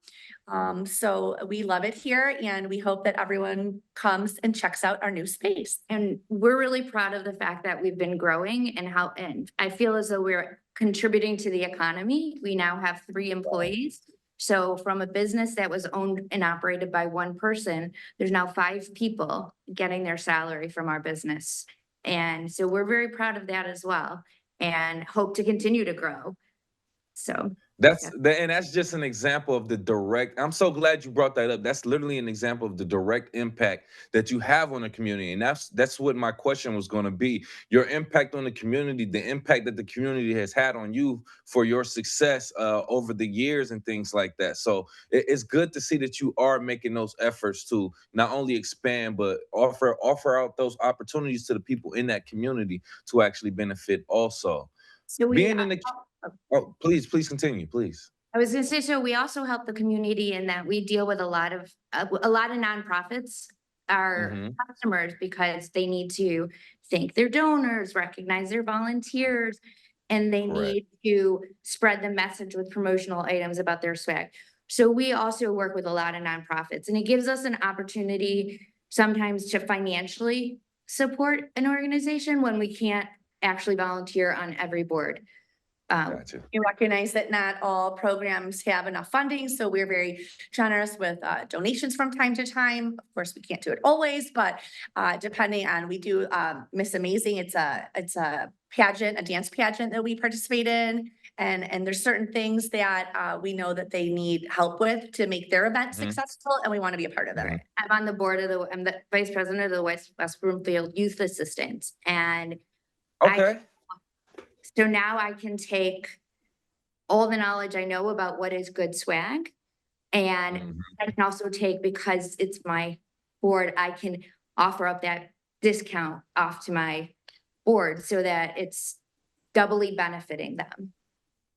So we love it here, and we hope that everyone comes and checks out our new space. And we're really proud of the fact that we've been growing and I feel as though we're contributing to the economy. We now have 3 employees. So from a business that was owned and operated by one person, there's now 5 people getting their salary from our business. And so we're very proud of that as well, and hope to continue to grow. So And that's just an example of the direct. I'm so glad you brought that up. That's literally an example of the direct impact that you have on the community, and that's what my question was going to be. Your impact on the community, the impact that the community has had on you for your success over the years and things like that. So it's good to see that you are making those efforts to not only expand but offer out those opportunities to the people in that community to actually benefit also. So we, Being in the Oh, please continue, please. I was going to say, so we also help the community in that we deal with a lot of nonprofits, our customers, because they need to thank their donors, recognize their volunteers, and they need to spread the message with promotional items about their swag. So we also work with a lot of nonprofits, and it gives us an opportunity sometimes to financially support an organization when we can't actually volunteer on every board. Gotcha. You recognize that not all programs have enough funding, so we're very generous with donations from time to time. Of course, we can't do it always, but depending on, we do Miss Amazing. It's a pageant, a dance pageant that we participate in, and there's certain things that we know that they need help with to make their event successful, and we want to be a part of that. I'm on the board of I'm the vice president of the West Bloomfield Youth Assistance, and so now I can take all the knowledge I know about what is good swag, and I can also take, because it's my board, I can offer up that discount off to my board so that it's doubly benefiting them.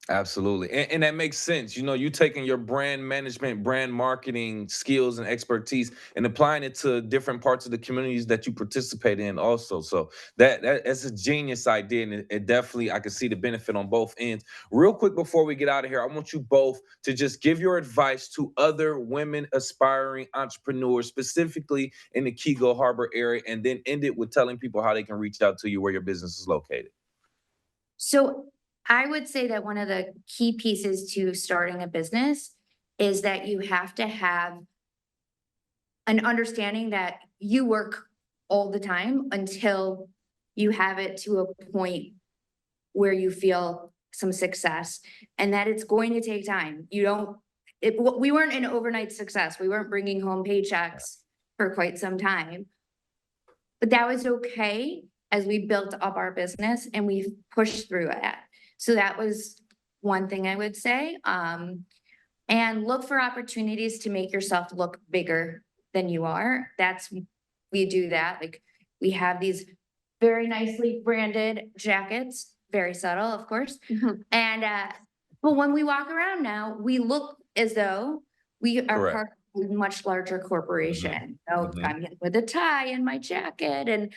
Absolutely. And that makes sense. You know, you taking your brand management, brand marketing skills and expertise and applying it to different parts of the communities that you participate in also. So that's a genius idea. And it definitely, I can see the benefit on both ends. Real quick before we get out of here, I want you both to just give your advice to other women aspiring entrepreneurs, specifically in the Keego Harbor area, and then end it with telling people how they can reach out to you where your business is located. So I would say that one of the key pieces to starting a business is that you have to have an understanding that you work all the time until you have it to a point where you feel some success, and that it's going to take time. We weren't an overnight success. We weren't bringing home paychecks for quite some time, but that was okay as we built up our business and we pushed through it. So that was one thing I would say. And look for opportunities to make yourself look bigger than you are. We do that. Like, we have these very nicely branded jackets, very subtle, of course. And, but when we walk around now, we look as though we are part of a much larger corporation. So I'm with a tie and my jacket, and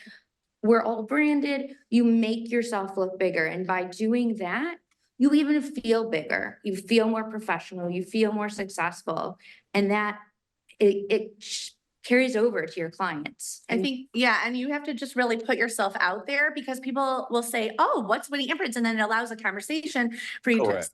we're all branded. You make yourself look bigger. And by doing that, you even feel bigger. You feel more professional. You feel more successful. And that it carries over to your clients. I think, and you have to just really put yourself out there, because people will say, oh, what's Winning Imprints? And then it allows a conversation for you to it.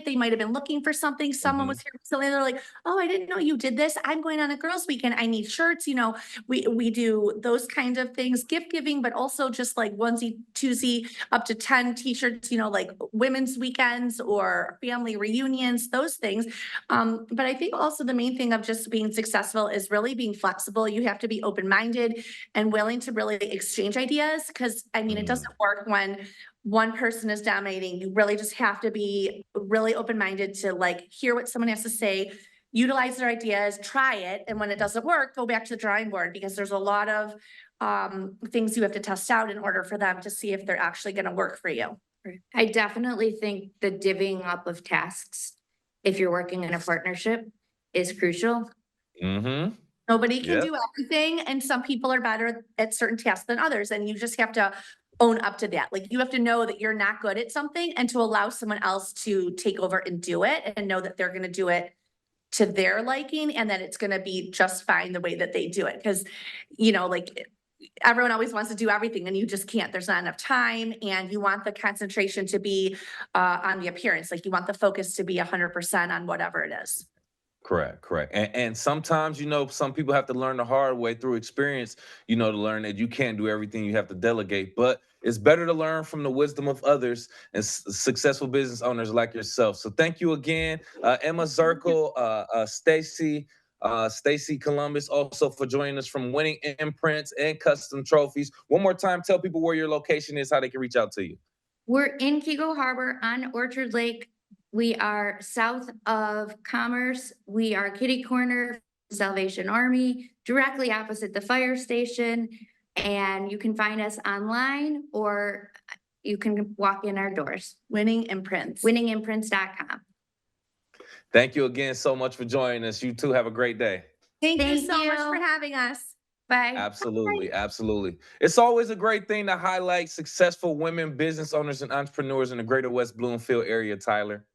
They might have been looking for something. Someone was here recently. They're like, oh, I didn't know you did this. I'm going on a girls' weekend. I need shirts. You know, we do those kind of things, gift giving, but also just like onesie, twosie, up to 10 t-shirts, you know, like women's weekends or family reunions, those things. But I think also the main thing of just being successful is really being flexible. You have to be open-minded and willing to really exchange ideas. Because I mean, it doesn't work when one person is dominating. You really just have to be really open-minded to like hear what someone has to say, utilize their ideas, try it. And when it doesn't work, go back to the drawing board, because there's a lot of things you have to test out in order for them to see if they're actually going to work for you. I definitely think the divvying up of tasks, if you're working in a partnership, is crucial. Nobody can do everything. And some people are better at certain tasks than others. And you just have to own up to that. Like, you have to know that you're not good at something, and to allow someone else to take over and do it, and know that they're going to do it to their liking, and that it's going to be just fine the way that they do it. Because, you know, like, everyone always wants to do everything, and you just can't. There's not enough time, and you want the concentration to be on the appearance. Like, you want the focus to be 100% on whatever it is. Correct. And sometimes, you know, some people have to learn the hard way through experience, you know, to learn that you can't do everything, you have to delegate. But It's better to learn from the wisdom of others and successful business owners like yourself. So thank you again, Emma Zirkle, Stacy Columbus, also for joining us from Winning Imprints and Custom Trophies. One more time, tell people where your location is, how they can reach out to you. We're in Kego Harbor on Orchard Lake. We are south of Commerce. We are kitty corner, Salvation Army, directly opposite the fire station. And you can find us online or you can walk in our doors. Winning Imprints. Winningimprints.com. Thank you again so much for joining us. You too have a great day. Thank you Thank so much you. for having us. Bye. Absolutely, absolutely. It's always a great thing to highlight successful women business owners and entrepreneurs in the greater West Bloomfield area, Tyler.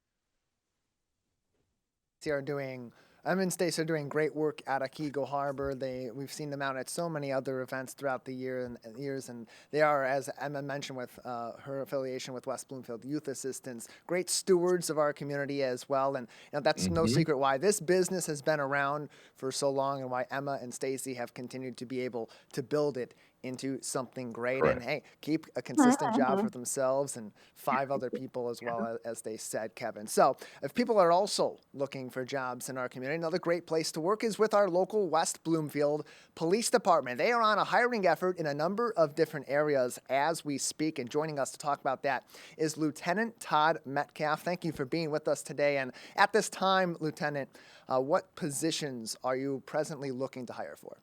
Em and Stace are doing great work out of Kego Harbor. We've seen them out at so many other events throughout the years, and they are, as Emma mentioned, with her affiliation with West Bloomfield Youth Assistance, great stewards of our community as well. And that's no secret why this business has been around for so long, and why Emma and Stacy have continued to be able to build it into something great. Right. And hey, keep a consistent job for themselves and 5 other people as well, as they said, Kevin. So if people are also looking for jobs in our community, another great place to work is with our local West Bloomfield Police Department. They are on a hiring effort in a number of different areas as we speak, and joining us to talk about that is Lieutenant Todd Metcalf. Thank you for being with us today. And at this time, Lieutenant, what positions are you presently looking to hire for?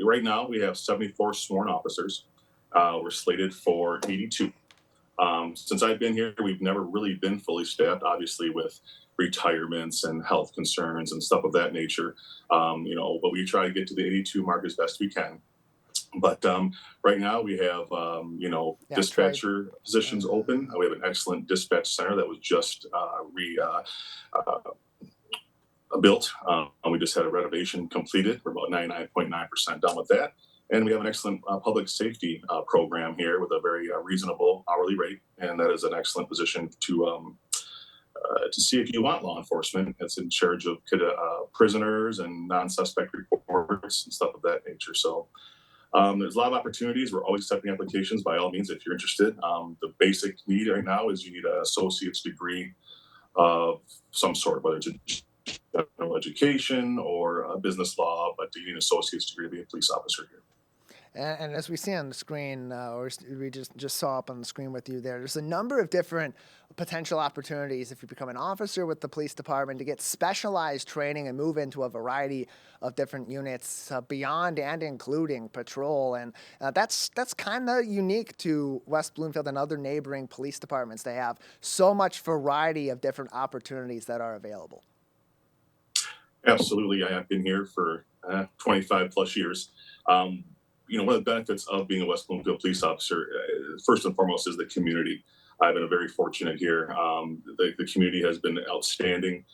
Right now, we have 74 sworn officers. We're slated for 82. Since I've been here, we've never really been fully staffed, obviously with retirements and health concerns and stuff of that nature. But we try to get to the 82 mark as best we can. But right now we have, dispatcher positions open. We have an excellent dispatch center that was just built. We just had a renovation completed. We're about 99.9% done with that. And we have an excellent public safety program here with a very reasonable hourly rate. And that is an excellent position to see if you want law enforcement. It's in charge of prisoners and non-suspect reports and stuff of that nature. So there's a lot of opportunities. We're always accepting applications by all means if you're interested. The basic need right now is you need an associate's degree of some sort, whether it's a general education or business law, but you need an associate's degree to be a police officer here. And as we see on the screen, or we just saw up on the screen with you there's a number of different potential opportunities if you become an officer with the police department to get specialized training and move into a variety of different units beyond and including patrol. And that's kind of unique to West Bloomfield and other neighboring police departments. They have so much variety of different opportunities that are available. Absolutely. I have been here for 25 plus years. One of the benefits of being a West Bloomfield police officer, first and foremost, is the community. I've been very fortunate here. The community has been outstanding.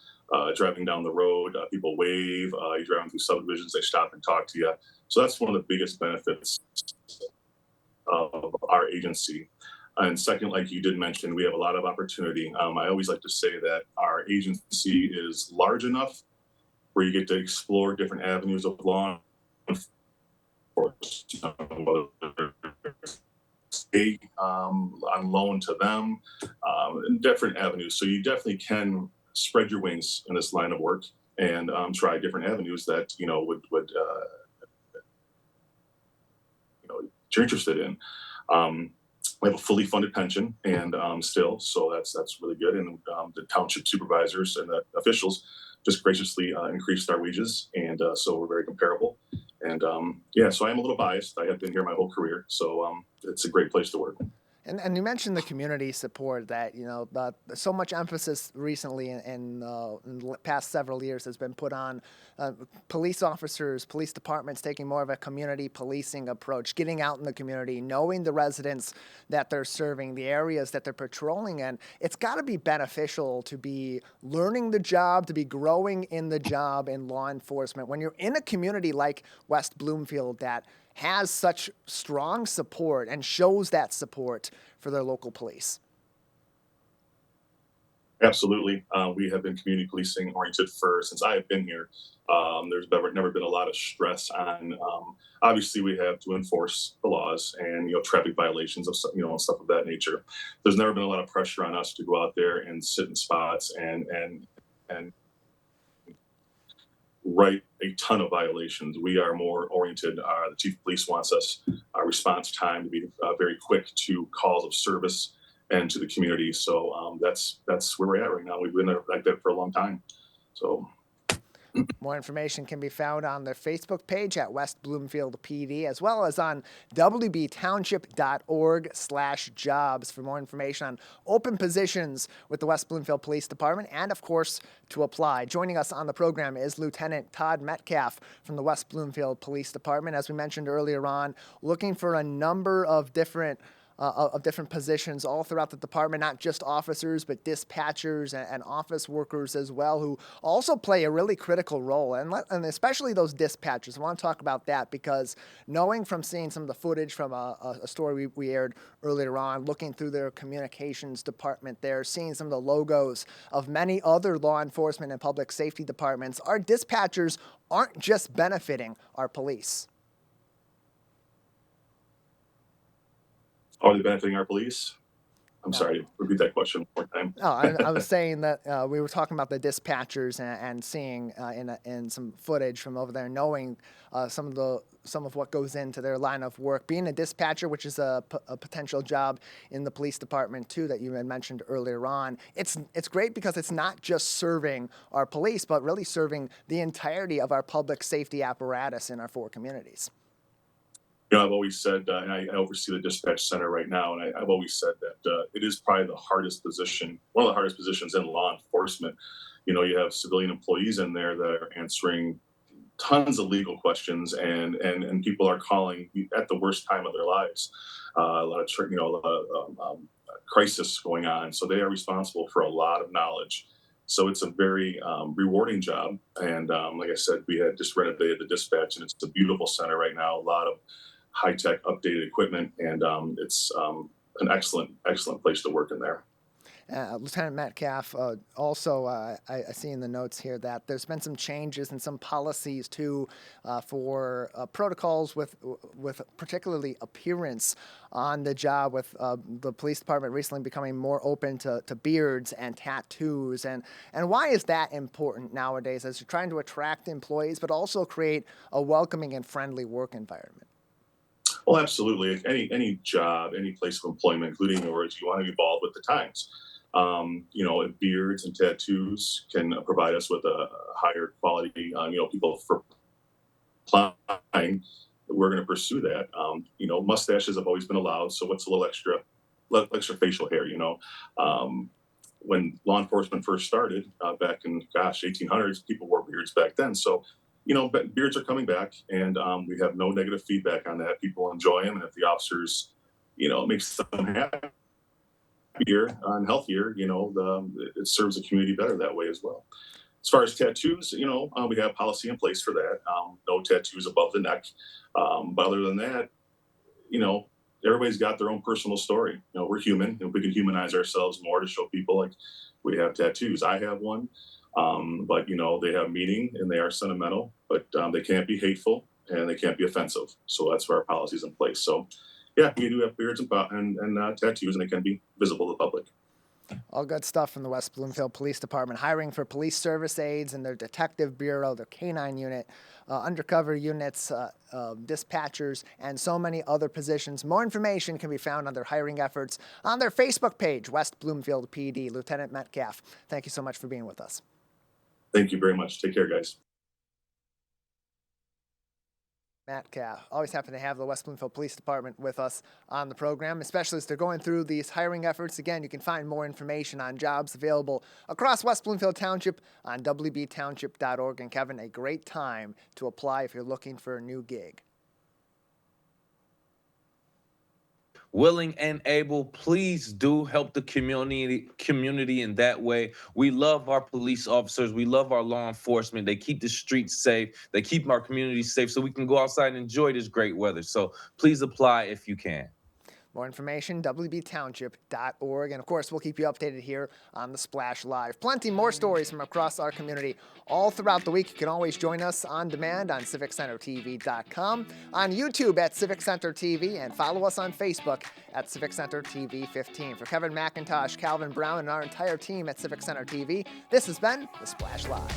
Driving down the road, people wave. You're driving through subdivisions, they stop and talk to you. So that's one of the biggest benefits of our agency. And second, like you did mention, we have a lot of opportunity. I always like to say that our agency is large enough where you get to explore different avenues of law enforcement, whether state on loan to them, in different avenues. So you definitely can spread your wings in this line of work and try different avenues that would you're interested in. We have a fully funded pension and so that's really good. And the township supervisors and the officials just graciously increased our wages, and so we're very comparable. And so I am a little biased. I have been here my whole career, so it's a great place to work. And you mentioned the community support that, so much emphasis recently in the past several years has been put on police officers, police departments taking more of a community policing approach, getting out in the community, knowing the residents that they're serving, the areas that they're patrolling in. It's got to be beneficial to be learning the job, to be growing in the job in law enforcement. When you're in a community like West Bloomfield that has such strong support and shows that support for their local police. Absolutely. We have been community policing oriented since I have been here. There's never been a lot of stress on. Obviously, we have to enforce the laws and traffic violations of and stuff of that nature. There's never been a lot of pressure on us to go out there and sit in spots and write a ton of violations. We are more oriented. The chief of police wants us response time to be very quick to calls of service and to the community. So that's where we're at right now. We've been like that for a long time. So more information can be found on their Facebook page at West Bloomfield PD, as well as on wbtownship.org/jobs for more information on open positions with the West Bloomfield Police Department and, of course, to apply. Joining us on the program is Lieutenant Todd Metcalf from the West Bloomfield Police Department. As we mentioned earlier on, looking for a number of different positions all throughout the department, not just officers, but dispatchers and office workers as well, who also play a really critical role, and especially those dispatchers. I want to talk about that because knowing from seeing some of the footage from a story we aired earlier on, looking through their communications department there, seeing some of the logos of many other law enforcement and public safety departments, our dispatchers aren't just benefiting our police. Are they benefiting our police? I'm sorry, repeat that question one more time. No, I was saying that we were talking about the dispatchers and seeing in some footage from over there, knowing some of what goes into their line of work. Being a dispatcher, which is a potential job in the police department too, that you had mentioned earlier on, it's great because it's not just serving our police, but really serving the entirety of our public safety apparatus in our 4 communities. I've always said, and I oversee the dispatch center right now, and I've always said that it is probably the hardest position, one of the hardest positions in law enforcement. You have civilian employees in there that are answering tons of legal questions, and people are calling at the worst time of their lives. A lot of crisis going on, so they are responsible for a lot of knowledge. So it's a very rewarding job, and like I said, we had just renovated the dispatch, and it's a beautiful center right now. A lot of high-tech updated equipment, and it's an excellent place to work in there. Lieutenant Metcalf, also I see in the notes here that there's been some changes and some policies too for protocols with particularly appearance on the job, with the police department recently becoming more open to beards and tattoos. And why is that important nowadays as you're trying to attract employees but also create a welcoming and friendly work environment? Well, absolutely. Any job, any place of employment, including yours, you want to be involved with the times. Beards and tattoos can provide us with a higher quality, people for applying. We're going to pursue that. Mustaches have always been allowed. So what's a little extra facial hair, when law enforcement first started back in, 1800s, people wore beards back then. So, beards are coming back, and we have no negative feedback on that. People enjoy them. And if the officers, it makes them happier and healthier, it serves the community better that way as well. As far as tattoos, we have policy in place for that. No tattoos above the neck. But other than that, everybody's got their own personal story. We're human, and we can humanize ourselves more to show people like we have tattoos. I have one, but they have meaning and they are sentimental, but they can't be hateful and they can't be offensive. So that's where our policy's in place. So yeah, we do have beards and tattoos, and they can be visible to the public. All good stuff from the West Bloomfield Police Department, hiring for police service aides in their detective bureau, their canine unit, undercover units, dispatchers, and so many other positions. More information can be found on their hiring efforts on their Facebook page, West Bloomfield PD. Lieutenant Metcalf, thank you so much for being with us. Thank you very much. Take care, guys. Metcalf. Always happy to have the West Bloomfield Police Department with us on the program, especially as they're going through these hiring efforts. Again, you can find more information on jobs available across West Bloomfield Township on wbtownship.org. And Kevin, a great time to apply if you're looking for a new gig. Willing and able, please do help the community in that way. We love our police officers. We love our law enforcement. They keep the streets safe. They keep our communities safe so we can go outside and enjoy this great weather. So please apply if you can. More information, wbtownship.org. And of course, we'll keep you updated here on the Splash Live. Plenty more stories from across our community all throughout the week. You can always join us on demand on civiccentertv.com, on YouTube at Civic Center TV, and follow us on Facebook at Civic Center TV 15. For Kevin McIntosh, Calvin Brown, and our entire team at Civic Center TV, this has been the Splash Live.